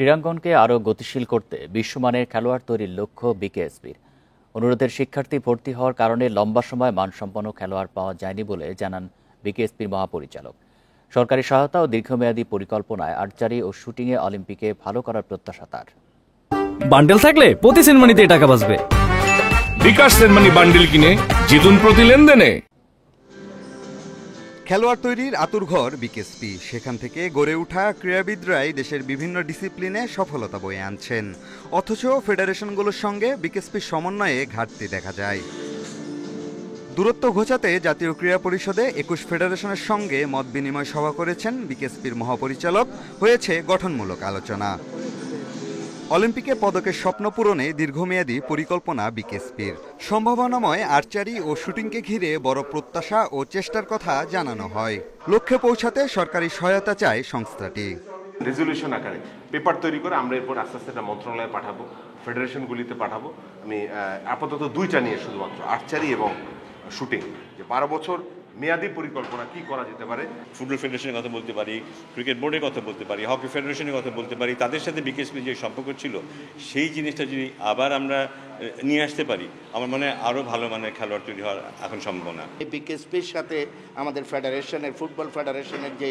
ক্রীড়াঙ্গনকে আরও গতিশীল করতে বিশ্বমানের খেলোয়াড় তৈরির লক্ষ্য বিকেএসপির। অনুরোধের শিক্ষার্থী ভর্তি হওয়ার কারণে লম্বা সময় মানসম্পন্ন খেলোয়াড় পাওয়া যায়নি বলে জানান বিকেএসপির মহাপরিচালক। সরকারি সহায়তা ও দীর্ঘমেয়াদী পরিকল্পনায় আর্চারি ও শুটিংয়ে অলিম্পিকে ভালো করার প্রত্যাশা তার। বান্ডেল থাকলে প্রতি সেনমানিতে টাকা বাঁচবে। বিকাশ সেনমানি বান্ডেল কিনে জিতুন প্রতি লেনদেনে। খেলোয়াড় তৈরির আতুরঘর বিকেএসপি, সেখান থেকে গড়ে ওঠা ক্রীড়াবিদরাই দেশের বিভিন্ন ডিসিপ্লিনে সফলতা বয়ে আনছেন। অথচ ফেডারেশনগুলোর সঙ্গে বিকেএসপির সমন্বয়ে ঘাটতি দেখা যায়। দূরত্ব ঘোচাতে জাতীয় ক্রীড়া পরিষদে ২১ ফেডারেশনের সঙ্গে মত বিনিময় সভা করেছেন বিকেএসপির মহাপরিচালক। হয়েছে গঠনমূলক আলোচনা। অলিম্পিকে পদকের স্বপ্ন পূরণে দীর্ঘমেয়াদী পরিকল্পনা বিকেএসপির। সম্ভাবনাময় আর্চারি ও শুটিংকে ঘিরে বড় প্রত্যাশা ও চেষ্টার কথা জানানো হয়। লক্ষ্যে পৌঁছাতে সরকারি সহায়তা চায় সংস্থাটি। রেজলিউশন আকারে পেপার তৈরি করে আমরা এরপর আস্তে আস্তে মন্ত্রণালয়ে পাঠাবো, ফেডারেশনগুলিতে পাঠাবো। আমি আপাতত দুইটা নিয়ে শুধুমাত্র আর্চারি এবং শুটিং, যে 12 বছর মেয়াদী পরিকল্পনা কি করা যেতে পারে। ফুটবল ফেডারেশনের কথা বলতে পারি, ক্রিকেট বোর্ডের কথা বলতে পারি, হকি ফেডারেশনের কথা বলতে পারি। তাদের সাথে বিকেএসপির যে সম্পর্ক ছিল সেই জিনিসটা যদি আবার আমরা নিয়ে আসতে পারি, আমার মনে হয় আরও ভালো মানের খেলোয়াড় তৈরি হওয়ার এখন সম্ভাবনা। বিকেএসপির সাথে আমাদের ফেডারেশনের, ফুটবল ফেডারেশনের যে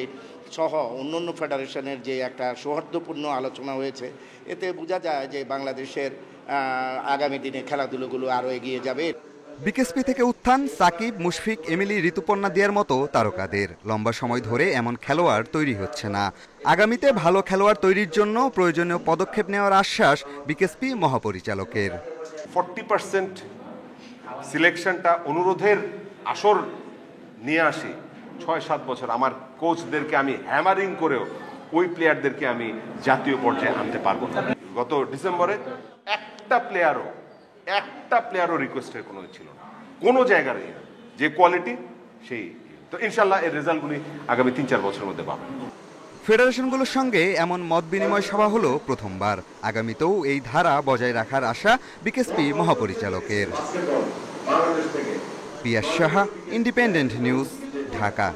সহ অন্যান্য ফেডারেশনের যে একটা সৌহার্দ্যপূর্ণ আলোচনা হয়েছে, এতে বোঝা যায় যে বাংলাদেশের আগামী দিনে খেলাধুলোগুলো আরও এগিয়ে যাবে। বিকেএসপি থেকে উত্থান সাকিব, মুশফিক, এমিলি, ঋতুপর্ণা দিয়ার মতো তারকাদের। লম্বা সময় ধরে এমন খেলোয়াড় তৈরি হচ্ছে না। আগামীতে ভালো খেলোয়াড় তৈরির জন্য প্রয়োজনীয় পদক্ষেপ নেওয়ার আশ্বাস বিকেএসপি মহাপরিচালকের। 40% সিলেকশনটা অনুরোধের আসর নিয়ে আসি। 6-7 বছর আমার কোচদেরকে আমি হ্যামারিং করেও ওই প্লেয়ারদেরকে আমি জাতীয় পর্যায়ে আনতে পারবো না। গত ডিসেম্বরে একটা প্লেয়ারও রিকোয়েস্টের কোনো ছিল না, কোনো জায়গার যে কোয়ালিটি সেই। তো ইনশাল্লাহ এর রেজাল্টগুলি আগামী 3-4 বছরের মধ্যে পাবেন। ফেডারেশনগুলোর সঙ্গে এমন মত বিনিময় সভা হলো প্রথমবার। আগামীতেও এই ধারা বজায় রাখার আশা বিকেএসপি মহাপরিচালকের। পিয়াস সাহা, ইন্ডিপেন্ডেন্ট নিউজ, ঢাকা।